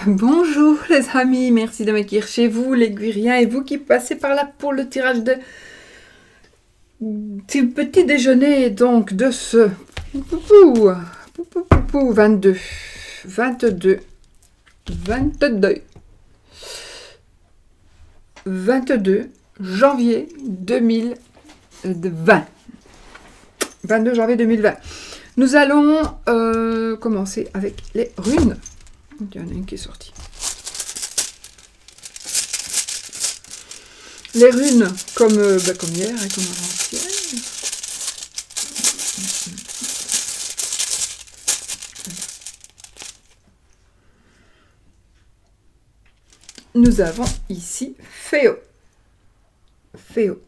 Bonjour les amis, merci de m'accueillir chez vous, les Guiriens, et vous qui passez par là pour le tirage de du petit déjeuner, donc de ce 22, 22, 22, 22 janvier 2020. 22 janvier 2020. Nous allons commencer avec les runes. Il y en a une qui est sortie. Les runes, comme hier et comme avant-hier. Nous avons ici Féo. Féo.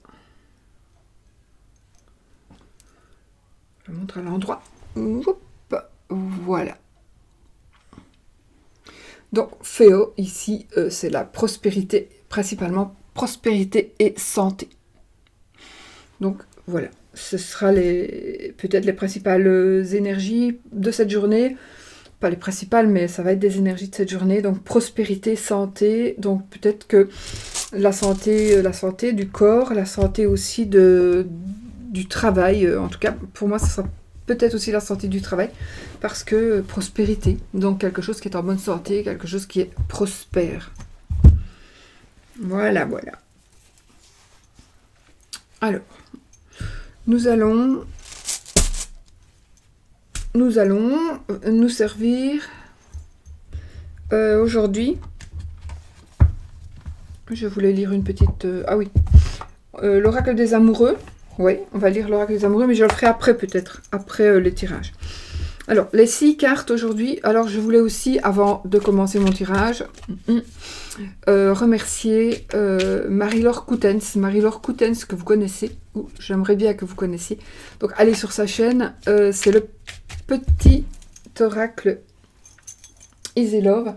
Je montre à l'endroit. Voilà. Donc, Féo, ici, c'est la prospérité, principalement prospérité et santé. Donc, voilà. Ce sera peut-être les principales énergies de cette journée. Pas les principales, mais ça va être des énergies de cette journée. Donc, prospérité, santé. Donc, peut-être que la santé du corps, la santé aussi du travail. En tout cas, pour moi, ce sera peut-être aussi la santé du travail, parce que prospérité, donc quelque chose qui est en bonne santé, quelque chose qui est prospère. Voilà, voilà. Alors, nous allons nous servir aujourd'hui. Je voulais lire une petite... ah oui, l'oracle des amoureux. Oui, on va lire l'oracle des amoureux, mais je le ferai après peut-être, après les tirages. Alors, les 6 cartes aujourd'hui. Alors, je voulais aussi, avant de commencer mon tirage, remercier Marie-Laure Coutens. Marie-Laure Coutens, que vous connaissez, ou j'aimerais bien que vous connaissiez. Donc, allez sur sa chaîne. C'est le petit oracle Easy Love.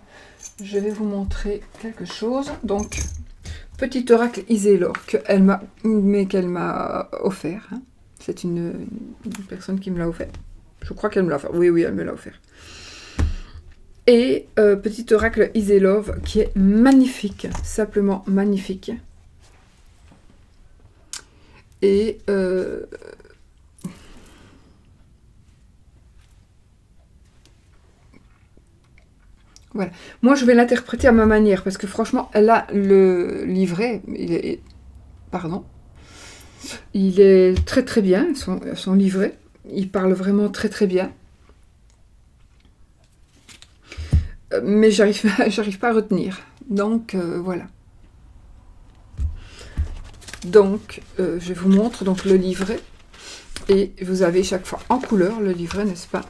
Je vais vous montrer quelque chose. Donc, petit oracle Easy Love qu'elle m'a offert. Hein. C'est une personne qui me l'a offert. Je crois qu'elle me l'a offert. Oui, elle me l'a offert. Et petit oracle Easy Love qui est magnifique, simplement magnifique. Et voilà. Moi, je vais l'interpréter à ma manière parce que franchement, là, le livret, il est très très bien, son livret. Il parle vraiment très très bien. Mais j'arrive pas à retenir. Donc, voilà. Donc, je vous montre donc le livret. Et vous avez chaque fois en couleur le livret, n'est-ce pas?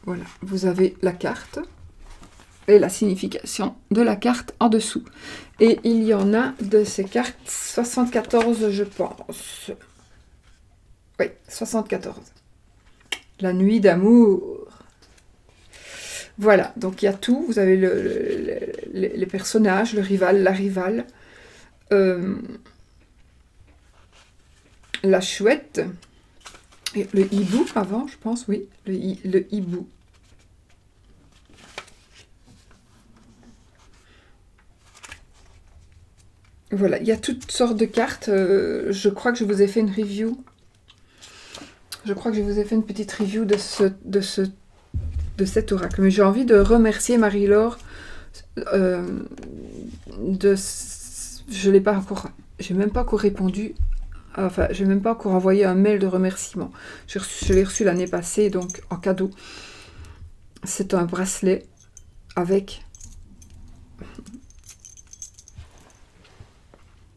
Voilà. Vous avez la carte et la signification de la carte en dessous. Et il y en a de ces cartes 74, je pense. Oui, 74. La nuit d'amour. Voilà, donc il y a tout. Vous avez les personnages, le rival, la rivale, la chouette, et le hibou avant, je pense, oui, le hibou. Voilà, il y a toutes sortes de cartes. Je crois que je vous ai fait une review. Je crois que je vous ai fait une petite review de cet oracle. Mais j'ai envie de remercier Marie-Laure. Je l'ai pas encore. J'ai même pas encore répondu. Enfin, j'ai même pas encore envoyé un mail de remerciement. Je l'ai reçu l'année passée, donc en cadeau. C'est un bracelet avec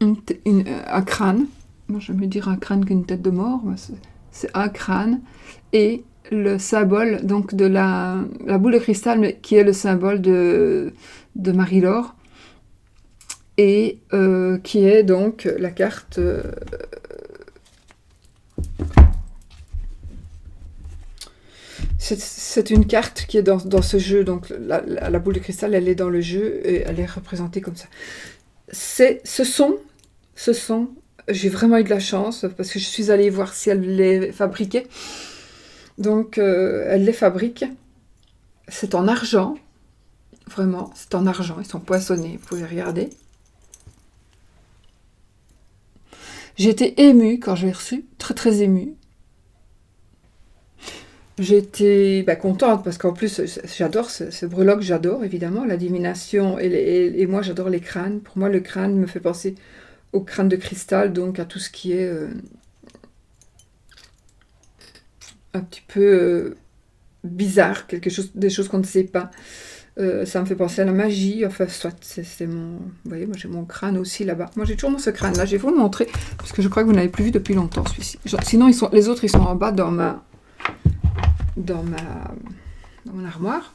un crâne. Moi, je vais me dire un crâne qu'une tête de mort. C'est un crâne et le symbole donc de la boule de cristal, mais qui est le symbole de Marie-Laure et qui est donc la carte c'est une carte qui est dans ce jeu, donc la boule de cristal, elle est dans le jeu et elle est représentée comme ça. Ce sont j'ai vraiment eu de la chance parce que je suis allée voir si elle les fabriquait. Donc, elle les fabrique. C'est en argent. Vraiment, c'est en argent, ils sont poinçonnés, vous pouvez regarder. J'étais émue quand je l'ai reçu, très très émue. J'étais contente parce qu'en plus, j'adore ce breloque, j'adore évidemment la divination et moi j'adore les crânes. Pour moi, le crâne me fait penser au crâne de cristal, donc à tout ce qui est un petit peu bizarre, des choses qu'on ne sait pas. Ça me fait penser à la magie, enfin soit, c'est mon... Vous voyez, moi j'ai mon crâne aussi là-bas. Moi j'ai toujours ce crâne là, je vais vous le montrer, parce que je crois que vous n'avez plus vu depuis longtemps celui-ci. Sinon, les autres ils sont en bas dans mon armoire.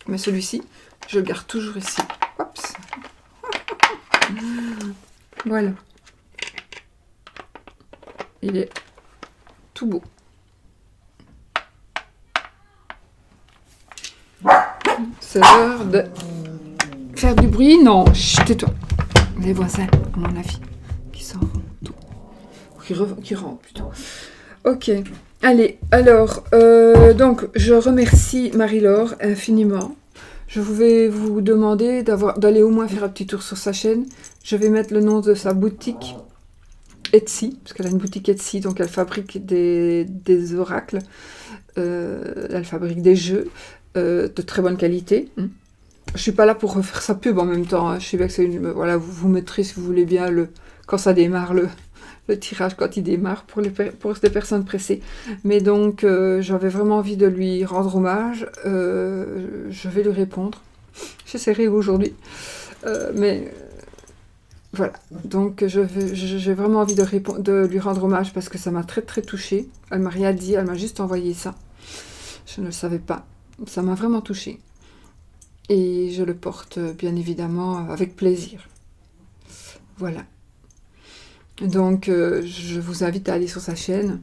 Mais celui-ci, je le garde toujours ici. Oups. Voilà. Il est tout beau. C'est l'heure de faire du bruit. Non, chut, tais-toi. Les voisins, à mon avis, qui s'en vont tout. Qui rentrent plutôt. Ok. Allez, alors, donc, je remercie Marie-Laure infiniment. Je vais vous demander d'aller au moins faire un petit tour sur sa chaîne. Je vais mettre le nom de sa boutique Etsy, parce qu'elle a une boutique Etsy, donc elle fabrique des oracles, elle fabrique des jeux de très bonne qualité. Je suis pas là pour refaire sa pub en même temps, hein. Je sais bien que c'est une... Voilà, vous mettrez si vous voulez bien quand ça démarre le tirage quand il démarre pour des personnes pressées. Mais donc, j'avais vraiment envie de lui rendre hommage. Je vais lui répondre. J'essaierai aujourd'hui. Mais voilà. Donc, j'ai vraiment envie de lui rendre hommage parce que ça m'a très très touchée. Elle m'a rien dit, elle m'a juste envoyé ça. Je ne le savais pas. Ça m'a vraiment touchée. Et je le porte bien évidemment avec plaisir. Voilà. Donc, je vous invite à aller sur sa chaîne.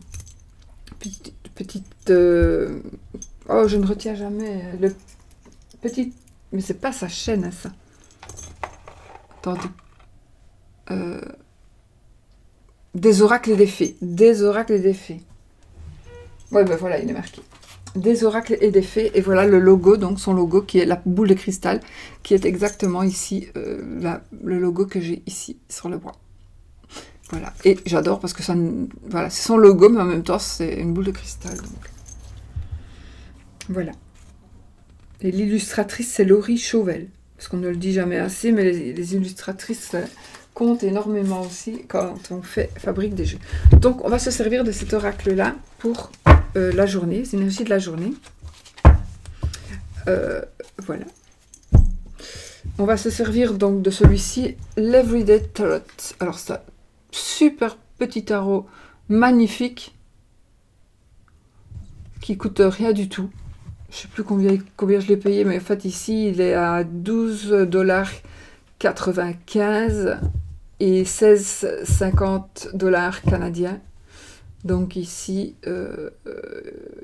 Oh, je ne retiens jamais. Mais c'est pas sa chaîne, hein, ça. Attendez. Des oracles et des fées. Des oracles et des fées. Ouais, ben voilà, il est marqué. Des oracles et des fées. Et voilà le logo, donc son logo, qui est la boule de cristal, qui est exactement ici, le logo que j'ai ici, sur le bras. Voilà, et j'adore parce que ça, voilà, c'est son logo, mais en même temps, c'est une boule de cristal. Donc. Voilà. Et l'illustratrice, c'est Laurie Chauvel. Parce qu'on ne le dit jamais assez, mais les illustratrices comptent énormément aussi quand on fabrique des jeux. Donc, on va se servir de cet oracle-là pour la journée, les énergies de la journée. Voilà. On va se servir donc de celui-ci, l'Everyday Tarot. Alors, ça... super petit tarot magnifique qui coûte rien du tout. Je sais plus combien je l'ai payé, mais en fait ici il est à 12,95 $ et 16,50 $ canadiens. Donc ici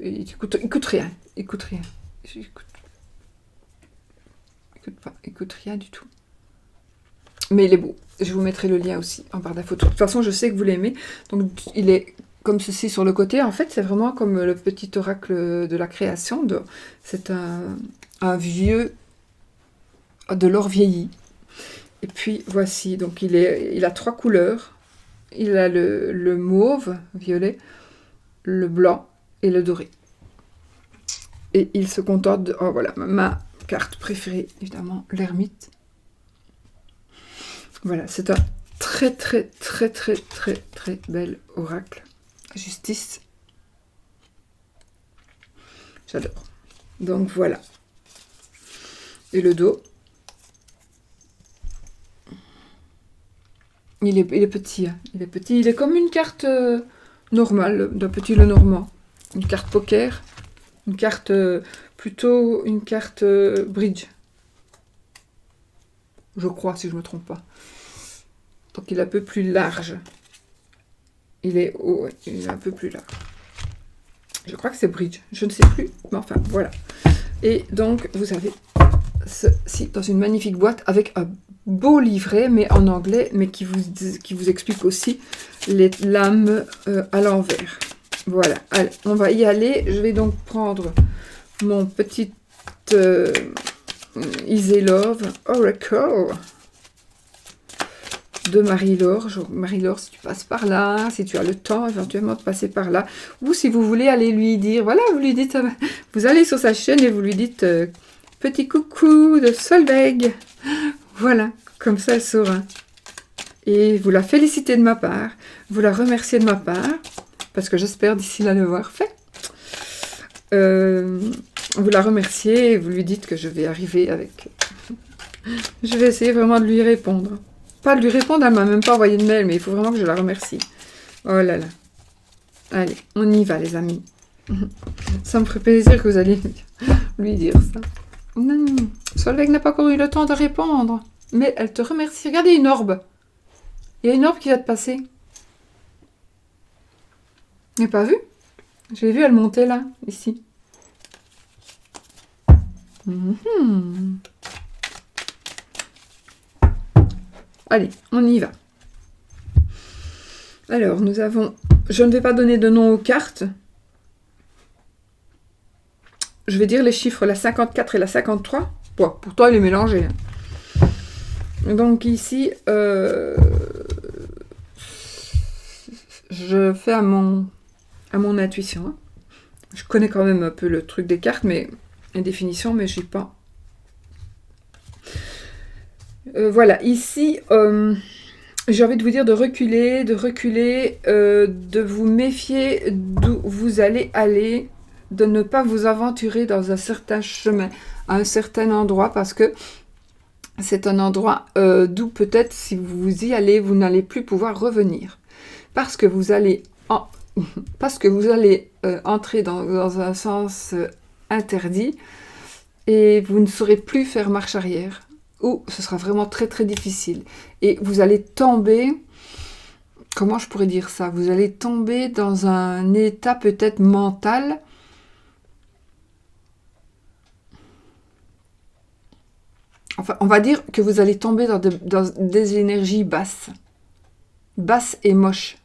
il coûte rien. Il coûte rien du tout. Mais il est beau. Je vous mettrai le lien aussi en barre d'infos. De toute façon, je sais que vous l'aimez. Donc, il est comme ceci sur le côté. En fait, c'est vraiment comme le petit oracle de la création. C'est un vieux de l'or vieilli. Et puis, voici. Donc, il a 3 couleurs. Il a le mauve, violet, le blanc et le doré. Et il se contente de... Oh, voilà, ma carte préférée, évidemment, l'ermite. Voilà, c'est un très très très très très très bel oracle. Justice. J'adore. Donc voilà. Et le dos. Il est petit, hein. Il est petit. Il est comme une carte normale, d'un petit Lenormand. Une carte poker. Une carte plutôt une carte bridge. Je crois, si je ne me trompe pas. Donc il est un peu plus large. Il est un peu plus large. Je crois que c'est bridge. Je ne sais plus. Mais enfin, voilà. Et donc, vous avez ceci dans une magnifique boîte avec un beau livret, mais en anglais, mais qui vous explique aussi les lames à l'envers. Voilà. Allez, on va y aller. Je vais donc prendre mon petit Easy Love Oracle de Marie-Laure. Marie-Laure, si tu passes par là, si tu as le temps éventuellement de passer par là, ou si vous voulez aller lui dire, voilà, vous lui dites, vous allez sur sa chaîne et vous lui dites petit coucou de Solveig. Voilà, comme ça elle saura. Et vous la félicitez de ma part, vous la remerciez de ma part, parce que j'espère d'ici là l'avoir fait. Vous la remerciez et vous lui dites que je vais arriver avec... Je vais essayer vraiment de lui répondre. Pas de lui répondre, elle m'a même pas envoyé de mail, mais il faut vraiment que je la remercie. Oh là là. Allez, on y va les amis. Ça me ferait plaisir que vous alliez lui dire ça. Non, Solveig n'a pas encore eu le temps de répondre. Mais elle te remercie. Regardez une orbe. Il y a une orbe qui va te passer. Vous n'avez pas vu? Je l'ai vu, elle montait là, ici. Allez, on y va. Alors, nous avons... Je ne vais pas donner de nom aux cartes. Je vais dire les chiffres, la 54 et la 53. Bon, pour toi, elle est mélangée. Donc ici, je fais à mon intuition. Hein. Je connais quand même un peu le truc des cartes, mais les définitions, mais je sais pas. Voilà, ici, j'ai envie de vous dire de reculer, de vous méfier d'où vous allez aller, de ne pas vous aventurer dans un certain chemin, à un certain endroit, parce que c'est un endroit d'où peut-être si vous y allez, vous n'allez plus pouvoir revenir. Parce que vous allez, entrer dans un sens interdit et vous ne saurez plus faire marche arrière. Ou ce sera vraiment très très difficile. Et vous allez tomber, comment je pourrais dire ça? Vous allez tomber dans un état peut-être mental. Enfin, on va dire que vous allez tomber dans des énergies basses. Basses et moches.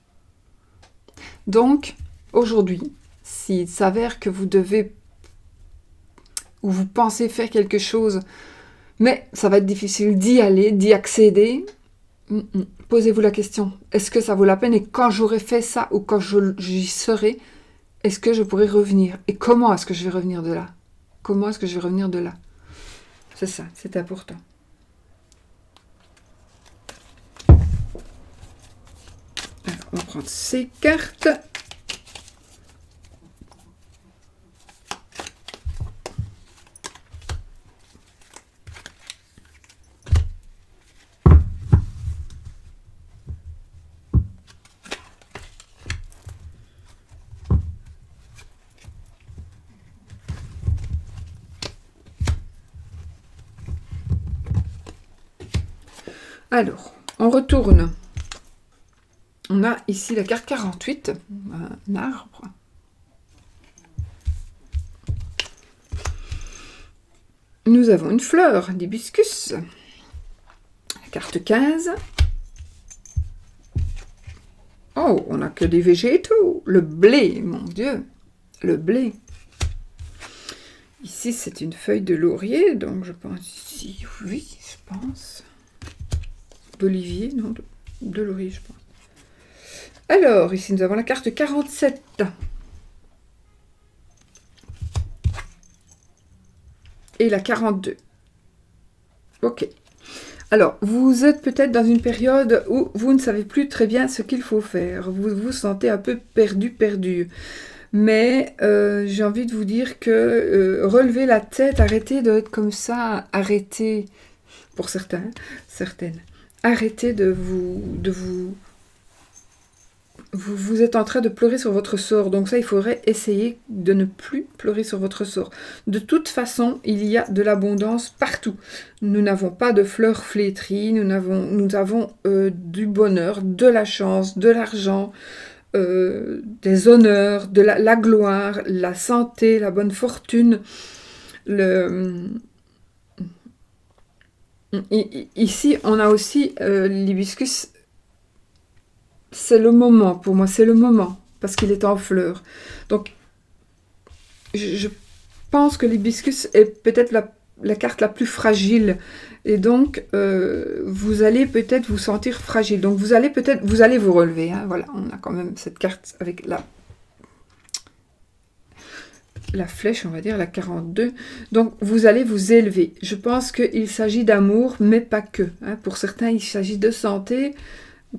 Donc, aujourd'hui, s'il s'avère que vous devez, ou vous pensez faire quelque chose, mais ça va être difficile d'y aller, d'y accéder. Posez-vous la question, est-ce que ça vaut la peine? Et quand j'aurai fait ça, ou quand j'y serai, est-ce que je pourrai revenir? Et comment est-ce que je vais revenir de là? Comment est-ce que je vais revenir de là? C'est ça, c'est important. Alors, on va prendre ces cartes. Alors, on retourne. On a ici la carte 48, un arbre. Nous avons une fleur, l'hibiscus. La carte 15. Oh, on n'a que des végétaux. Le blé, mon Dieu. Le blé. Ici, c'est une feuille de laurier, donc je pense ici, oui, je pense. D'olivier, non, de laurier, je pense. Alors, ici, nous avons la carte 47. Et la 42. Ok. Alors, vous êtes peut-être dans une période où vous ne savez plus très bien ce qu'il faut faire. Vous vous sentez un peu perdu. Mais j'ai envie de vous dire que relevez la tête, arrêtez d'être comme ça, arrêtez, pour certaines, arrêtez vous êtes en train de pleurer sur votre sort. Donc ça, il faudrait essayer de ne plus pleurer sur votre sort. De toute façon, il y a de l'abondance partout. Nous n'avons pas de fleurs flétries, nous avons du bonheur, de la chance, de l'argent, des honneurs, de la gloire, la santé, la bonne fortune. Ici, on a aussi l'hibiscus. C'est le moment, pour moi, c'est le moment, parce qu'il est en fleurs. Donc, je pense que l'hibiscus est peut-être la carte la plus fragile. Et donc, vous allez peut-être vous sentir fragile. Donc, vous allez vous relever. Hein, voilà, on a quand même cette carte avec la flèche, on va dire, la 42. Donc, vous allez vous élever. Je pense qu'il s'agit d'amour, mais pas que. Hein. Pour certains, il s'agit de santé.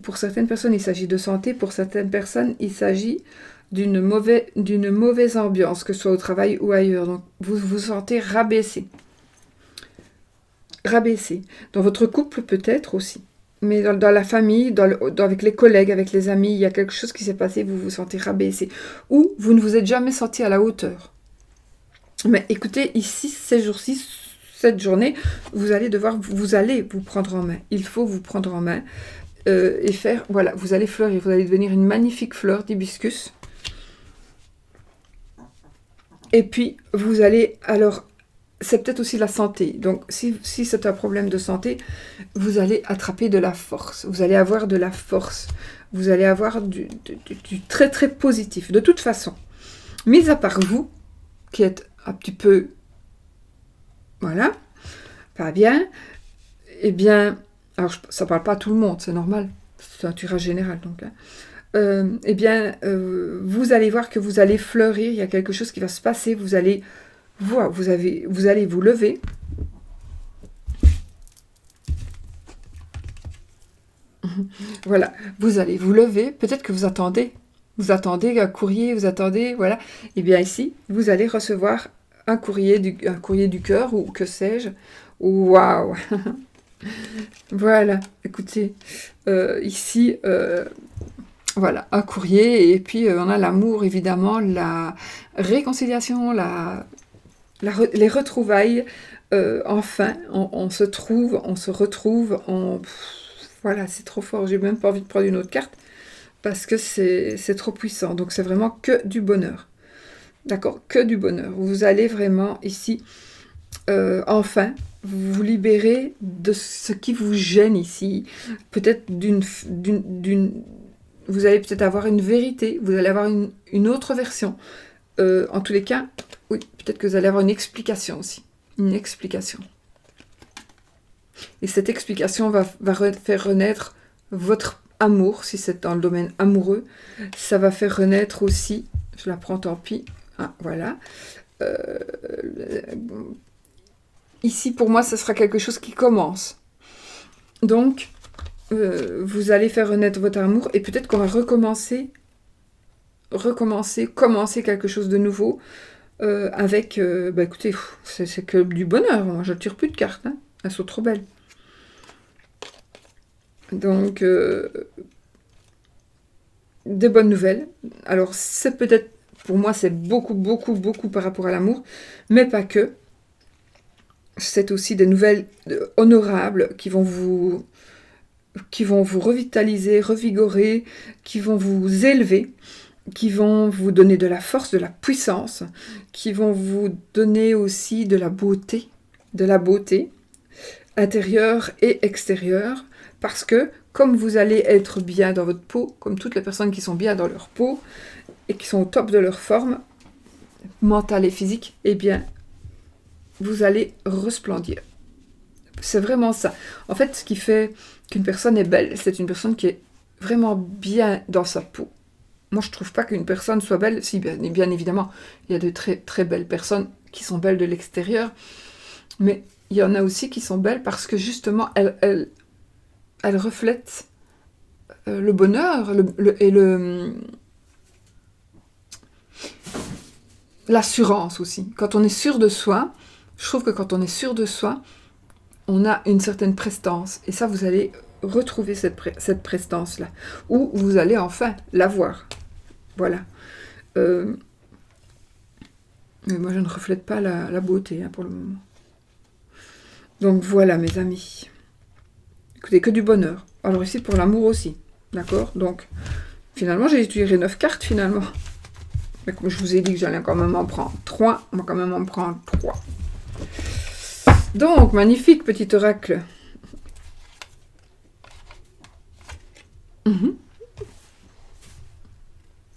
Pour certaines personnes, il s'agit de santé. Pour certaines personnes, il s'agit d'une mauvaise ambiance, que ce soit au travail ou ailleurs. Donc, vous vous sentez rabaissé. Rabaissé. Dans votre couple, peut-être aussi. Mais dans la famille, avec les collègues, avec les amis, il y a quelque chose qui s'est passé, vous vous sentez rabaissé. Ou vous ne vous êtes jamais senti à la hauteur. Mais écoutez, ici, ces jours-ci, cette journée, vous allez vous prendre en main. Il faut vous prendre en main et faire, voilà, vous allez fleurir. Vous allez devenir une magnifique fleur d'hibiscus. Et puis, vous allez, alors, c'est peut-être aussi la santé. Donc, si c'est un problème de santé, vous allez attraper de la force. Vous allez avoir de la force. Vous allez avoir du très, très positif. De toute façon, mis à part vous, qui êtes un petit peu, voilà, pas bien, eh bien, alors ça ne parle pas à tout le monde, c'est normal. C'est un tirage général, donc. Hein. Eh bien, vous allez voir que vous allez fleurir. Il y a quelque chose qui va se passer. Vous allez vous lever. Voilà, vous allez vous lever. Peut-être que vous attendez un courrier, vous attendez, voilà. Et bien ici, vous allez recevoir un courrier du cœur ou que sais-je. Waouh. Voilà, écoutez, ici, voilà, un courrier. Et puis, on a l'amour, évidemment, la réconciliation, les retrouvailles. Enfin, on se trouve, on se retrouve. Voilà, c'est trop fort. J'ai même pas envie de prendre une autre carte parce que c'est trop puissant. Donc, c'est vraiment que du bonheur. D'accord, que du bonheur. Vous allez vraiment ici, enfin, vous libérer de ce qui vous gêne ici. Peut-être vous allez peut-être avoir une vérité. Vous allez avoir une autre version. En tous les cas, oui, peut-être que vous allez avoir une explication aussi. Une explication. Et cette explication va faire renaître votre amour, si c'est dans le domaine amoureux. Ça va faire renaître aussi, je la prends, tant pis, ah, voilà. Ici, pour moi, ce sera quelque chose qui commence. Donc, vous allez faire renaître votre amour et peut-être qu'on va commencer quelque chose de nouveau avec, écoutez, c'est que du bonheur. Moi, je ne tire plus de cartes, hein. Elles sont trop belles. Donc, des bonnes nouvelles. Alors, c'est peut-être, pour moi, c'est beaucoup, beaucoup, beaucoup par rapport à l'amour, mais pas que. C'est aussi des nouvelles honorables qui vont vous revitaliser, revigorer, qui vont vous élever, qui vont vous donner de la force, de la puissance, qui vont vous donner aussi de la beauté intérieure et extérieure, parce que comme vous allez être bien dans votre peau, comme toutes les personnes qui sont bien dans leur peau et qui sont au top de leur forme mentale et physique, eh bien, vous allez resplendir. C'est vraiment ça. En fait, ce qui fait qu'une personne est belle, c'est une personne qui est vraiment bien dans sa peau. Moi, je ne trouve pas qu'une personne soit belle. Si, bien évidemment, il y a de très, très belles personnes qui sont belles de l'extérieur, mais il y en a aussi qui sont belles parce que justement, elles reflètent le bonheur et l'assurance aussi. Quand on est sûr de soi, je trouve que quand on est sûr de soi, on a une certaine prestance. Et ça, vous allez retrouver cette prestance-là. Ou vous allez enfin l'avoir. Voilà. Mais moi, je ne reflète pas la beauté pour le moment. Donc voilà, mes amis. Écoutez, que du bonheur. Alors ici, pour l'amour aussi. D'accord? Donc, finalement, j'ai tiré 9 cartes, finalement. Mais comme je vous ai dit que j'allais quand même en prendre 3, on va quand même en prendre 3. Donc, magnifique petit oracle.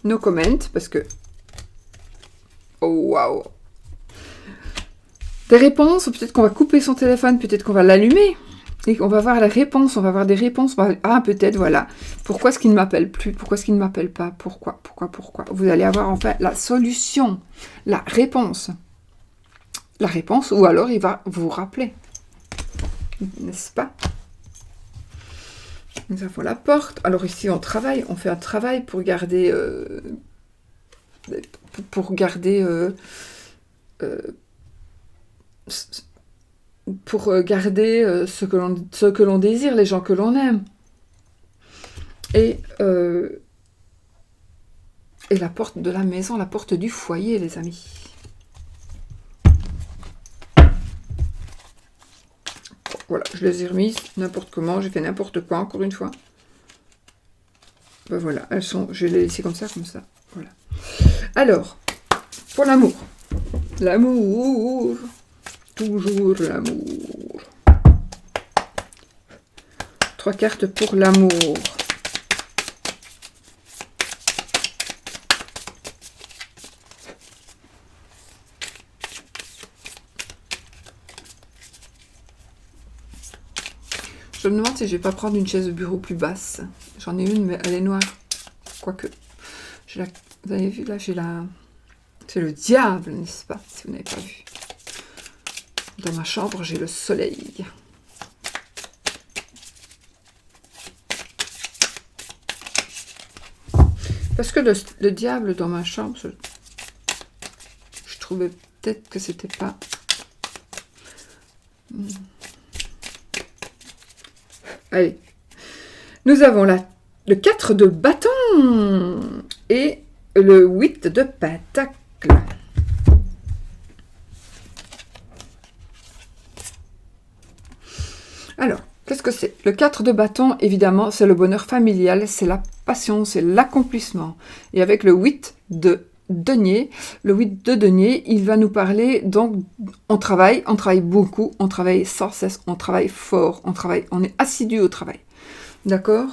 No comment, parce que... Oh, waouh. des réponses, peut-être qu'on va couper son téléphone, peut-être qu'on va l'allumer, et on va voir les réponses, on va voir des réponses, ah peut-être, voilà, pourquoi est-ce qu'il ne m'appelle plus, pourquoi est-ce qu'il ne m'appelle pas, pourquoi, vous allez avoir en fait la solution, la réponse, ou alors il va vous rappeler, n'est-ce pas? Nous avons la porte, alors ici on travaille, on fait un travail pour garder, ce que l'on désire, les gens que l'on aime. Et la porte de la maison, la porte du foyer, les amis. Voilà, je les ai remises n'importe comment, j'ai fait n'importe quoi, encore une fois. Ben voilà, elles sont, je vais les laisser comme ça, voilà. Alors, pour l'amour. L'amour, toujours l'amour. 3 cartes pour l'amour. Je me demande si je vais pas prendre une chaise de bureau plus basse. J'en ai une, mais elle est noire. Quoique, vous avez vu, là, j'ai la... C'est le diable, n'est-ce pas? Si vous n'avez pas vu. Dans ma chambre, j'ai le soleil. Parce que le diable dans ma chambre, je trouvais peut-être que c'était pas... Allez. Nous avons le 4 de bâton et le 8 de pentacle. Alors, qu'est-ce que c'est? Le 4 de bâton, évidemment, c'est le bonheur familial, c'est la passion, c'est l'accomplissement. Et avec le 8 de denier, il va nous parler, donc, on travaille beaucoup, on travaille sans cesse, on travaille fort, on est assidu au travail. D'accord?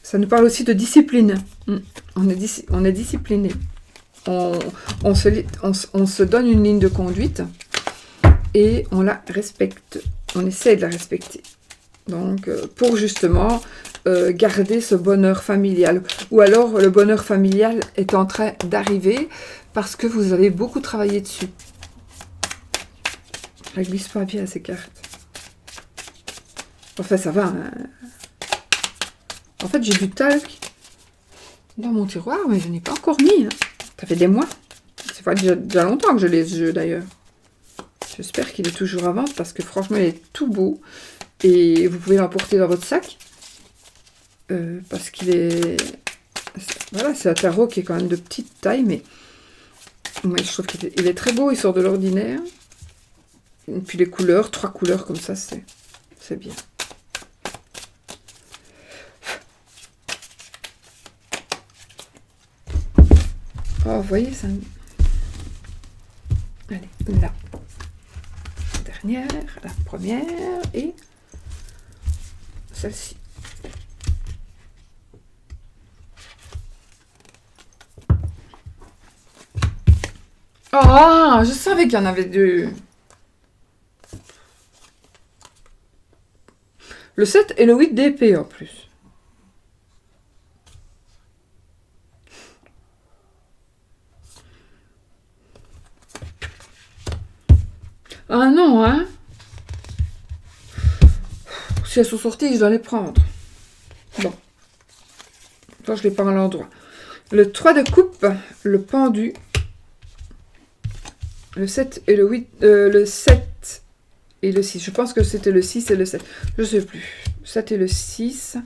Ça nous parle aussi de discipline. On est discipliné. On se donne une ligne de conduite et on la respecte. On essaie de la respecter. Donc, pour justement garder ce bonheur familial. Ou alors, le bonheur familial est en train d'arriver parce que vous avez beaucoup travaillé dessus. Je ne glisse pas bien ces cartes. Enfin, ça va. Hein. En fait, j'ai du talc dans mon tiroir, mais je n'ai pas encore mis. Hein. Ça fait des mois. Ça fait déjà longtemps que je l'ai, ce jeu, d'ailleurs. J'espère qu'il est toujours à vendre, parce que franchement, il est tout beau. Et vous pouvez l'emporter dans votre sac. Parce qu'il est... Voilà, c'est un tarot qui est quand même de petite taille, mais je trouve qu'il est très beau. Il sort de l'ordinaire. Et puis les couleurs, 3 couleurs comme ça, c'est bien. Oh, vous voyez, ça... Allez, là. La dernière, la première et celle-ci. Ah, je savais qu'il y en avait 2. Le 7 et le 8 d'épée en plus. Ah non, hein? Si elles sont sorties, je dois les prendre. Bon. Toi, je les prends à l'endroit. Le 3 de coupe, le pendu. Le 7 et le 8. Le 7 et le 6. Je pense que c'était le 6 et le 7. Je ne sais plus. 7 et le 6.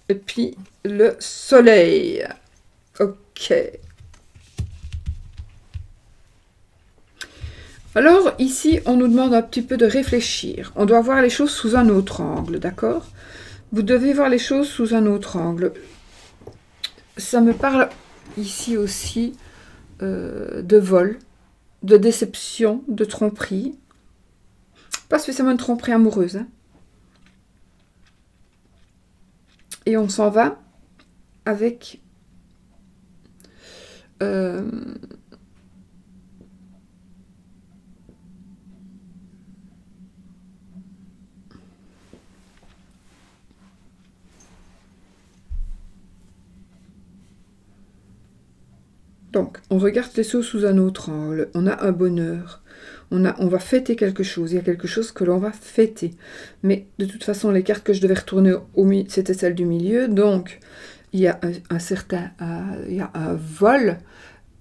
Et puis le soleil. Ok. Alors, ici, on nous demande un petit peu de réfléchir. On doit voir les choses sous un autre angle, d'accord? Vous devez voir les choses sous un autre angle. Ça me parle ici aussi de vol, de déception, de tromperie. Pas spécialement une tromperie amoureuse. Hein. Et on s'en va avec... Donc, on regarde les choses sous un autre angle. On a un bonheur. On va fêter quelque chose. Il y a quelque chose que l'on va fêter. Mais de toute façon, les cartes que je devais retourner c'était celles du milieu. Donc, il y a il y a un vol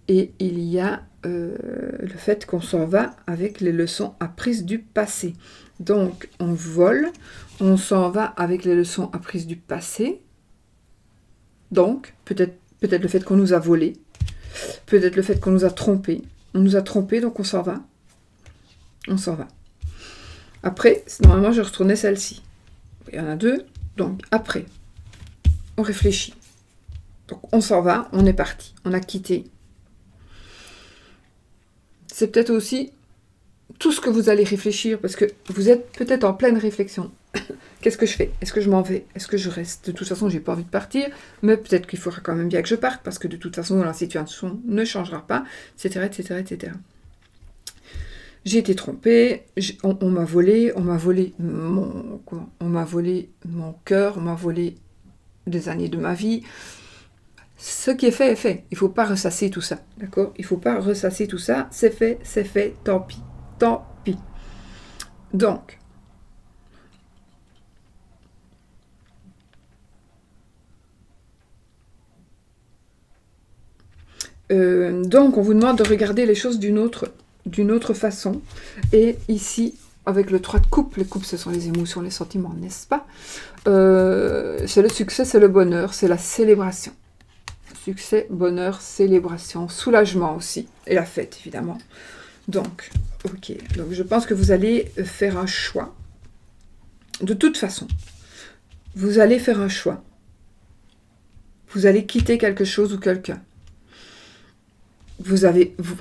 et il y a le fait qu'on s'en va avec les leçons apprises du passé. Donc, on vole, on s'en va avec les leçons apprises du passé. Donc, peut-être le fait qu'on nous a volé, peut-être le fait qu'on nous a trompé. On nous a trompé, donc on s'en va. On s'en va. Après, normalement, je retournais celle-ci. Il y en a deux, donc après, on réfléchit. Donc, on s'en va, on est parti, on a quitté. C'est peut-être aussi tout ce que vous allez réfléchir, parce que vous êtes peut-être en pleine réflexion. Qu'est-ce que je fais? Est-ce que je m'en vais? Est-ce que je reste? De toute façon, j'ai pas envie de partir, mais peut-être qu'il faudra quand même bien que je parte, parce que de toute façon, la situation ne changera pas, etc., etc., etc. J'ai été trompée, on m'a volé, on m'a volé mon cœur, on m'a volé des années de ma vie. Ce qui est fait est fait. Il ne faut pas ressasser tout ça, d'accord? Il ne faut pas ressasser tout ça. C'est fait, tant pis. Tant pis. Donc, on vous demande de regarder les choses d'une autre façon. Et ici, avec le 3 de coupe, les coupes, ce sont les émotions, les sentiments, n'est-ce pas? C'est le succès, c'est le bonheur, c'est la célébration. Succès, bonheur, célébration, soulagement aussi, et la fête, évidemment. Donc, ok. Donc, je pense que vous allez faire un choix. De toute façon, vous allez faire un choix. Vous allez quitter quelque chose ou quelqu'un.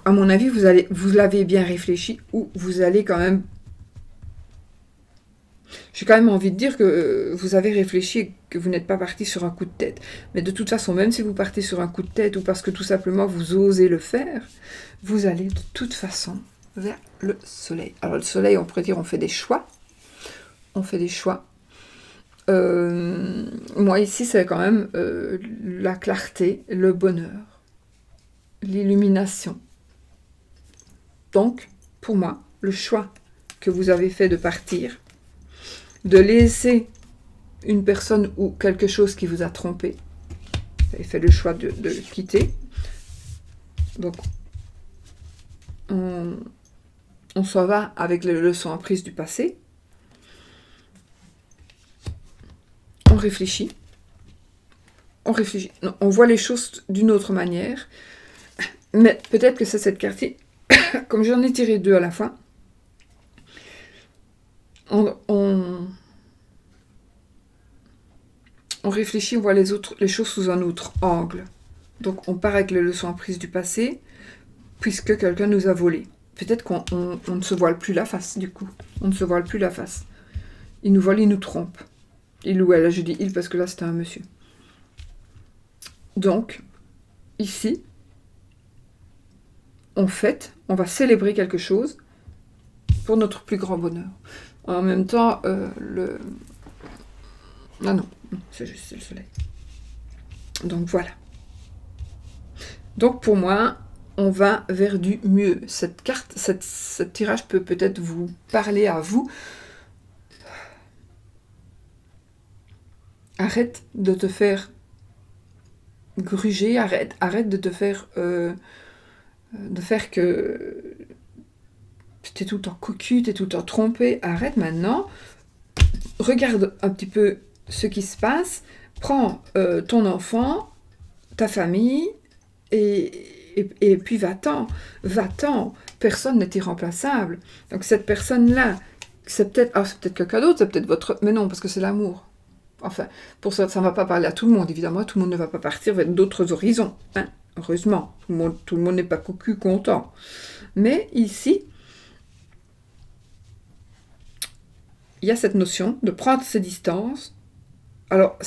À mon avis, vous l'avez bien réfléchi, ou vous allez quand même... J'ai quand même envie de dire que vous avez réfléchi et que vous n'êtes pas parti sur un coup de tête. Mais de toute façon, même si vous partez sur un coup de tête ou parce que tout simplement vous osez le faire, vous allez de toute façon vers le soleil. Alors le soleil, on pourrait dire, on fait des choix. On fait des choix. Moi ici, c'est quand même la clarté, le bonheur, l'illumination. Donc, pour moi, le choix que vous avez fait de partir, de laisser une personne ou quelque chose qui vous a trompé, vous avez fait le choix de quitter. Donc, on s'en va avec les leçons apprises du passé. On réfléchit. Non, on voit les choses d'une autre manière. Mais peut-être que c'est cette carte-ci, comme j'en ai tiré deux à la fois, on réfléchit, on voit les choses sous un autre angle. Donc on part avec les leçons apprises du passé, puisque quelqu'un nous a volé. Peut-être qu'on ne se voile plus la face, du coup. On ne se voile plus la face. Il nous vole, il nous trompe. Il ou elle, je dis il parce que là c'était un monsieur. Donc, ici, on fête, on va célébrer quelque chose pour notre plus grand bonheur. En même temps, ah non, c'est juste le soleil. Donc voilà. Donc pour moi, on va vers du mieux. Cette carte, ce tirage peut peut-être vous parler à vous. Arrête de te faire gruger, arrête de te faire... de faire que tu es tout le temps cocu, tu es tout le temps trompé. Arrête maintenant. Regarde un petit peu ce qui se passe. Prends ton enfant, ta famille, et puis va-t'en. Va-t'en. Personne n'est irremplaçable. Donc cette personne-là, c'est peut-être quelqu'un d'autre, c'est peut-être votre... Mais non, parce que c'est l'amour. Enfin, pour ça ne va pas parler à tout le monde, évidemment. Tout le monde ne va pas partir vers d'autres horizons. Hein. Heureusement, tout le monde n'est pas cocu content. Mais ici, il y a cette notion de prendre ses distances. Alors,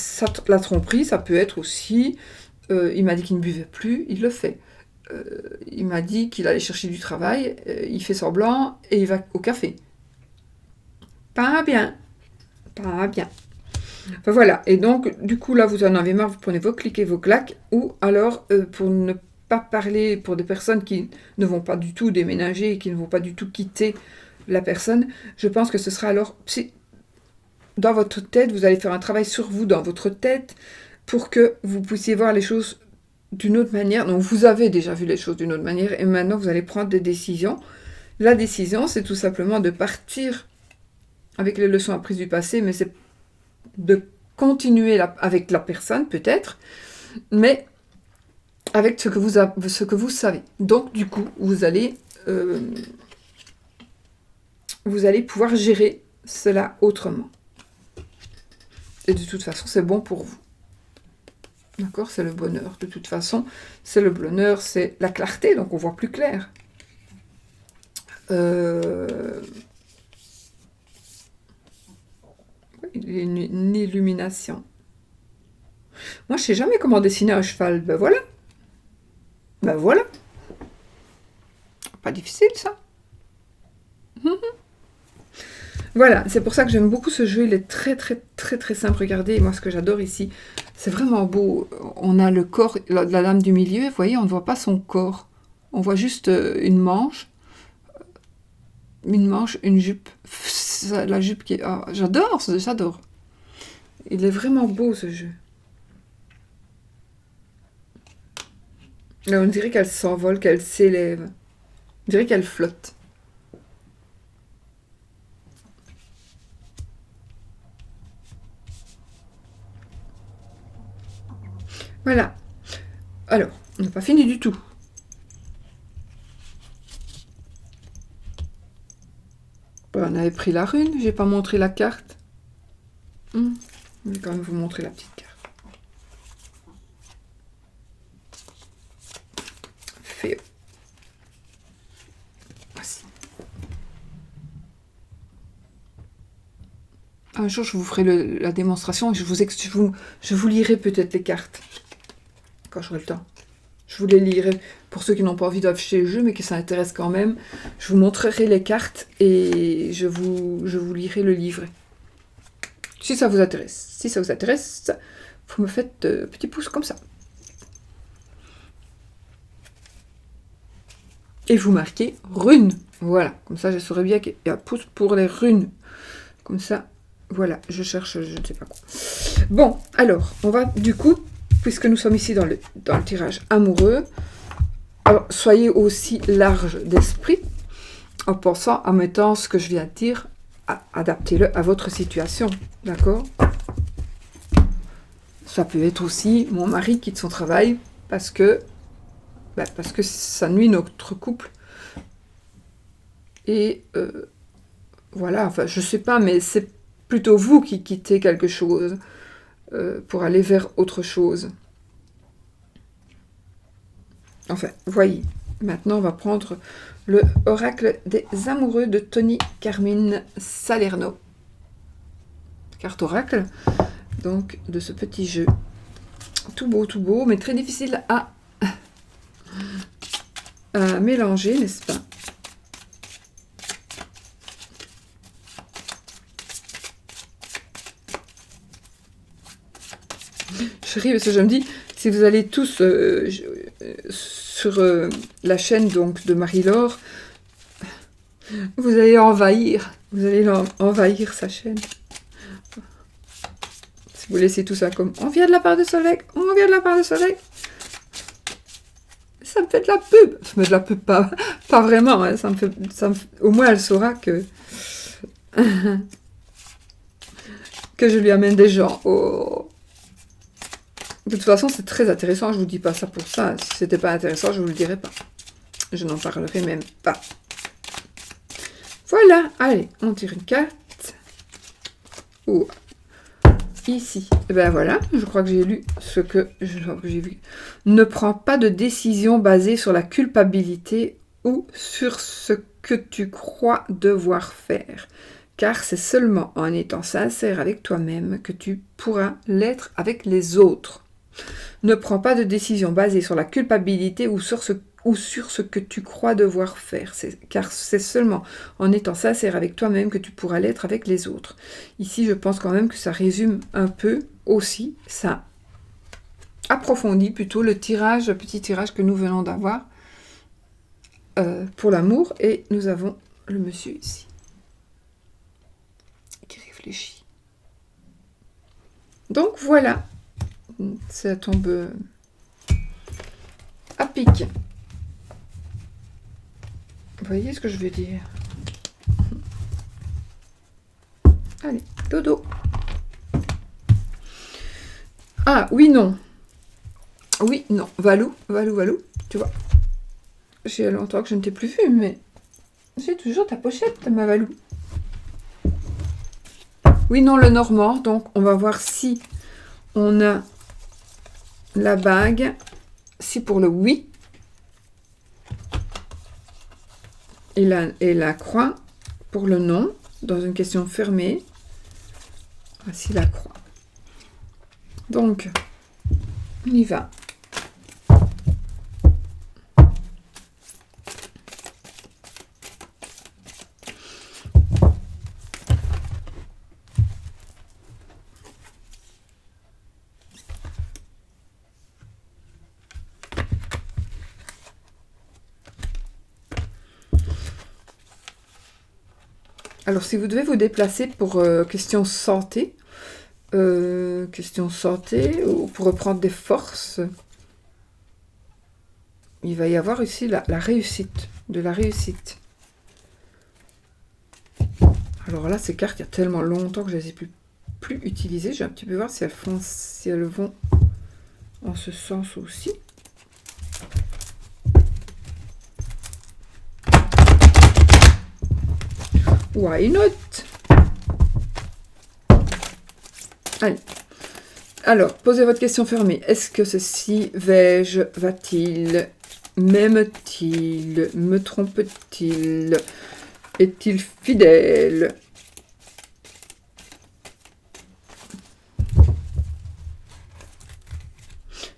la tromperie, ça peut être aussi... il m'a dit qu'il ne buvait plus, il le fait. Il m'a dit qu'il allait chercher du travail, il fait semblant et il va au café. Pas bien. Pas bien. Enfin voilà, et donc du coup là vous en avez marre, vous prenez vos clics et vos claques, ou alors pour ne pas parler pour des personnes qui ne vont pas du tout déménager, qui ne vont pas du tout quitter la personne. Je pense que ce sera alors, dans votre tête, vous allez faire un travail sur vous, dans votre tête, pour que vous puissiez voir les choses d'une autre manière. Donc vous avez déjà vu les choses d'une autre manière, et maintenant vous allez prendre des décisions. La décision, c'est tout simplement de partir avec les leçons apprises du passé, mais c'est de continuer avec la personne, peut-être, mais avec ce que vous savez. Donc, du coup, vous allez pouvoir gérer cela autrement. Et de toute façon, c'est bon pour vous. D'accord? C'est le bonheur. De toute façon, c'est le bonheur, c'est la clarté, donc on voit plus clair. Une illumination. Moi, je sais jamais comment dessiner un cheval. Ben voilà. Ben voilà. Pas difficile, ça. Voilà, c'est pour ça que j'aime beaucoup ce jeu. Il est très, très, très, très simple. Regardez, moi, ce que j'adore ici, c'est vraiment beau. On a le corps de la dame du milieu. Vous voyez, on ne voit pas son corps. On voit juste une manche, une jupe. La jupe qui est... Oh, j'adore. Il est vraiment beau, ce jeu. Là, on dirait qu'elle s'envole, qu'elle s'élève. On dirait qu'elle flotte. Voilà. Alors, on n'a pas fini du tout. On avait pris la rune, j'ai pas montré la carte. Je vais quand même vous montrer la petite carte. Féo. Voici. Un jour, je vous ferai la démonstration et je vous lirai peut-être les cartes. Quand j'aurai le temps. Je vous les lirai pour ceux qui n'ont pas envie d'acheter le jeu, mais qui s'intéressent quand même. Je vous montrerai les cartes et je vous lirai le livret. Si ça vous intéresse. Si ça vous intéresse, vous me faites petit pouce comme ça. Et vous marquez runes. Voilà. Comme ça, je saurai bien qu'il y a un pouce pour les runes. Comme ça, voilà. Je cherche, je ne sais pas quoi. Bon, alors, on va du coup... Puisque nous sommes ici dans le tirage amoureux, alors soyez aussi large d'esprit en pensant, en mettant ce que je viens de dire, adaptez-le à votre situation, d'accord? Ça peut être aussi mon mari quitte son travail parce que ça nuit notre couple. Et voilà, enfin je sais pas, mais c'est plutôt vous qui quittez quelque chose. Pour aller vers autre chose. Enfin, voyez. Maintenant, on va prendre le oracle des amoureux de Tony Carmine Salerno. Carte oracle, donc, de ce petit jeu. Tout beau, mais très difficile à mélanger, n'est-ce pas? Je ris parce que je me dis, si vous allez tous sur la chaîne donc de Marie-Laure, vous allez envahir sa chaîne. Si vous laissez tout ça comme, on vient de la part de Soleil, ça me fait de la pub. Ça me fait de la pub, pas vraiment, hein, au moins elle saura que je lui amène des gens. Oh. De toute façon, c'est très intéressant. Je vous dis pas ça pour ça. Si c'était pas intéressant, je vous le dirais pas. Je n'en parlerai même pas. Voilà. Allez, on tire une carte. Oh. Ici. Et ben voilà. Je crois que j'ai lu ce que j'ai vu. Ne prends pas de décision basée sur la culpabilité ou sur ce que tu crois devoir faire. Car c'est seulement en étant sincère avec toi-même que tu pourras l'être avec les autres. Ne prends pas de décision basée sur la culpabilité ou sur ce que tu crois devoir faire, car c'est seulement en étant sincère avec toi-même que tu pourras l'être avec les autres. Ici, je pense quand même que ça résume un peu aussi ça. approfondit plutôt le tirage, le petit tirage que nous venons d'avoir pour l'amour. Et nous avons le monsieur ici qui réfléchit. Donc voilà, ça tombe à pic. Vous voyez ce que je veux dire? Allez, dodo. Ah, oui, non. Oui, non. Valou, Valou, Valou. Tu vois, j'ai longtemps que je ne t'ai plus vu, mais j'ai toujours ta pochette, ma Valou. Oui, non, le normand. Donc, on va voir si on a la bague. Si pour le oui. Et la croix pour le non. Dans une question fermée. Voici la croix. Donc, on y va. Alors, si vous devez vous déplacer pour question santé, ou pour reprendre des forces, il va y avoir ici la réussite, de la réussite. Alors là, ces cartes, il y a tellement longtemps que je les ai plus utilisées. Je vais un petit peu voir si elles vont en ce sens aussi. Why not? Allez. Alors, posez votre question fermée. Est-ce que ceci vais-je, va-t-il, m'aime-t-il, me trompe-t-il, est-il fidèle?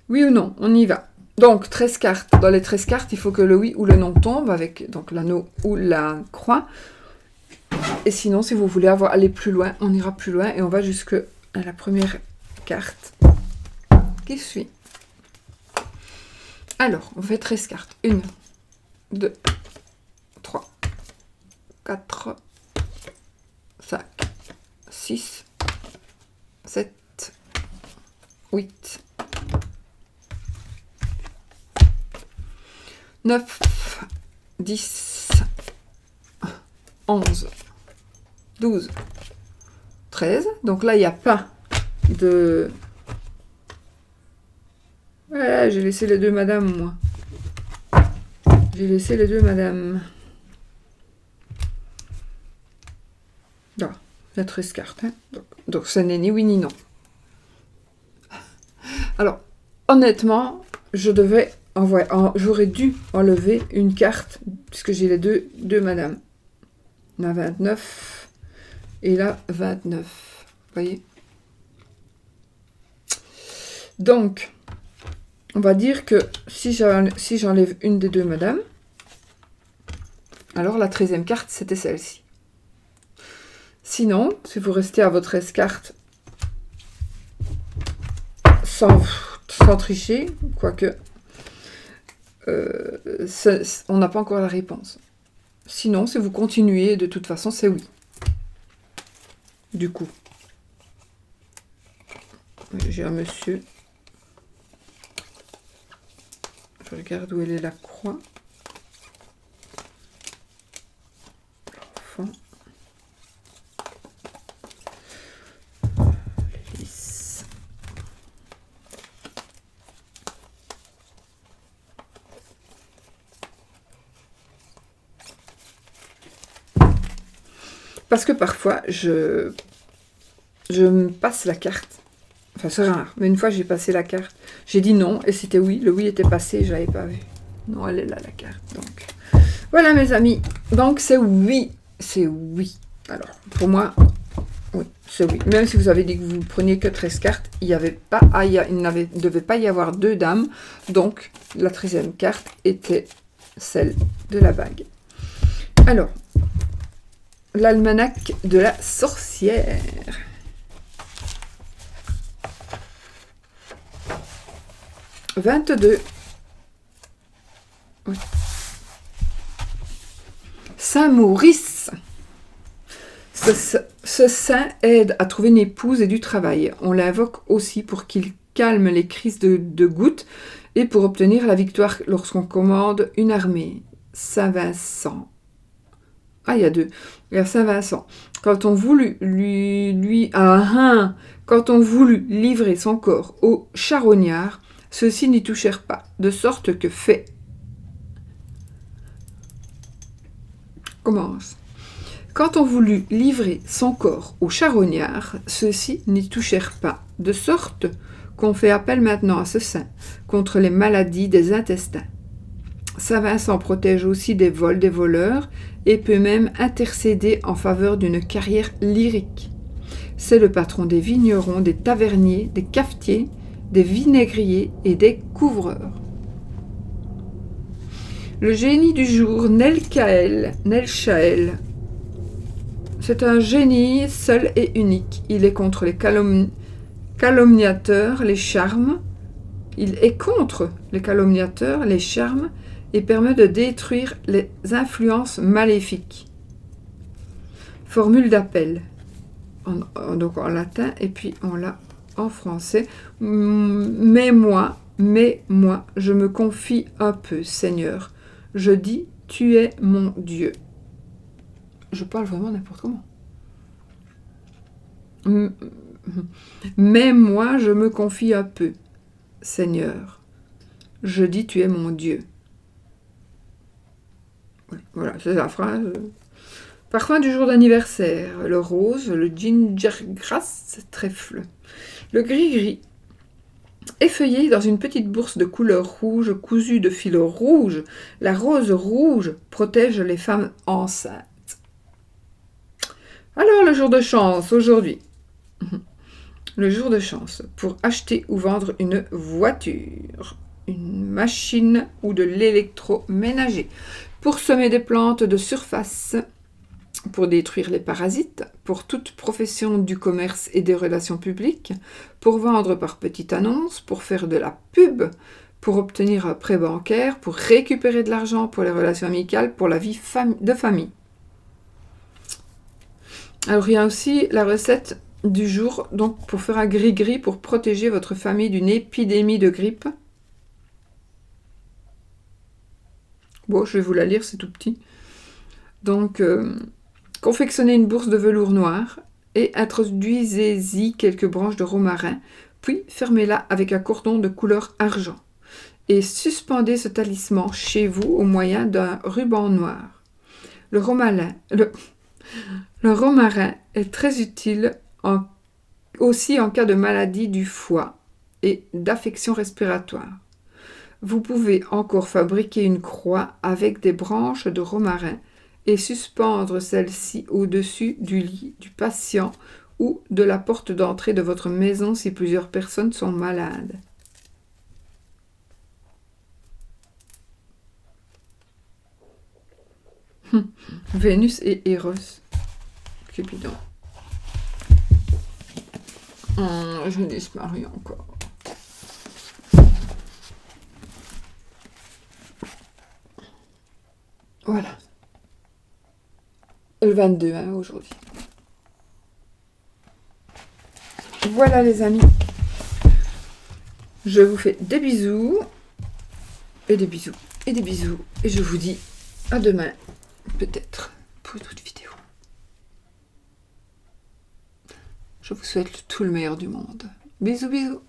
Oui ou non? On y va. Donc, 13 cartes. Dans les 13 cartes, il faut que le oui ou le non tombe avec donc l'anneau ou la croix. Et sinon, si vous voulez aller plus loin, on ira plus loin et on va jusque à la première carte qui suit. Alors, on fait 13 cartes. 1, 2, 3, 4, 5, 6, 7, 8, 9, 10, 11, 12, 13. Donc là, il n'y a pas de... Voilà, j'ai laissé les deux madames, moi. J'ai laissé les deux madames. Là, la 13 cartes. Hein. Donc, ça n'est ni oui ni non. Alors, honnêtement, j'aurais dû enlever une carte, puisque j'ai les deux madames. La 29 et la 29. Vous voyez? Donc, on va dire que si j'enlève une des deux madames, alors la 13e carte, c'était celle-ci. Sinon, si vous restez à votre 13 cartes sans tricher, quoique, on n'a pas encore la réponse. Sinon, si vous continuez, de toute façon, c'est oui. Du coup. J'ai un monsieur. Je regarde où elle est la croix. L'enfant. Lys. Parce que parfois, je me passe la carte. Enfin, c'est rare, mais une fois, j'ai passé la carte. J'ai dit non, et c'était oui. Le oui était passé, je ne l'avais pas vu. Non, elle est là, la carte. Donc, voilà, mes amis. Donc, c'est oui. C'est oui. Alors, pour moi, oui, c'est oui. Même si vous avez dit que vous ne preniez que 13 cartes, il ne devait pas y avoir deux dames. Donc, la 13e carte était celle de la bague. Alors, l'almanach de la sorcière. 22. Oui. Saint Maurice. Ce saint aide à trouver une épouse et du travail. On l'invoque aussi pour qu'il calme les crises de gouttes et pour obtenir la victoire lorsqu'on commande une armée. Saint Vincent. Ah, il y a deux. Il y a Saint Vincent. Quand on voulut quand on voulut livrer son corps aux charognards, ceux-ci n'y touchèrent pas, de sorte que fait. Commence. Quand on voulut livrer son corps aux charognards, ceux-ci n'y touchèrent pas, de sorte qu'on fait appel maintenant à ce saint contre les maladies des intestins. Saint Vincent protège aussi des vols des voleurs et peut même intercéder en faveur d'une carrière lyrique. C'est le patron des vignerons, des taverniers, des cafetiers, des vinaigriers et des couvreurs. Le génie du jour, Nelchaël. C'est un génie seul et unique. Il est contre les calomniateurs, les charmes. Il est contre les calomniateurs, les charmes, et permet de détruire les influences maléfiques. Formule d'appel. Donc en latin, et puis on l'a en français. Mais moi, je me confie un peu, Seigneur. Je dis, tu es mon Dieu. Je parle vraiment n'importe comment. Mais moi, je me confie un peu, Seigneur. Je dis, tu es mon Dieu. Voilà, c'est la phrase. Parfum du jour d'anniversaire. Le rose, le gingergrass, trèfle. Le gris-gris. Effeuillé dans une petite bourse de couleur rouge, cousue de fil rouge, la rose rouge protège les femmes enceintes. Alors, le jour de chance, aujourd'hui. Le jour de chance, pour acheter ou vendre une voiture, une machine ou de l'électroménager. Pour semer des plantes de surface, pour détruire les parasites, pour toute profession du commerce et des relations publiques, pour vendre par petite annonce, pour faire de la pub, pour obtenir un prêt bancaire, pour récupérer de l'argent pour les relations amicales, pour la vie de famille. Alors il y a aussi la recette du jour, donc pour faire un gris-gris, pour protéger votre famille d'une épidémie de grippe. Bon, je vais vous la lire, c'est tout petit. Donc, confectionnez une bourse de velours noir et introduisez-y quelques branches de romarin, puis fermez-la avec un cordon de couleur argent. Et suspendez ce talisman chez vous au moyen d'un ruban noir. Le romarin est très utile aussi en cas de maladie du foie et d'affection respiratoire. Vous pouvez encore fabriquer une croix avec des branches de romarin et suspendre celle-ci au-dessus du lit du patient ou de la porte d'entrée de votre maison si plusieurs personnes sont malades. Vénus et Eros. Cupidon. Je disparu encore. Voilà. Le 22 aujourd'hui. Voilà les amis. Je vous fais des bisous. Et des bisous. Et des bisous. Et je vous dis à demain. Peut-être pour une autre vidéo. Je vous souhaite tout le meilleur du monde. Bisous, bisous.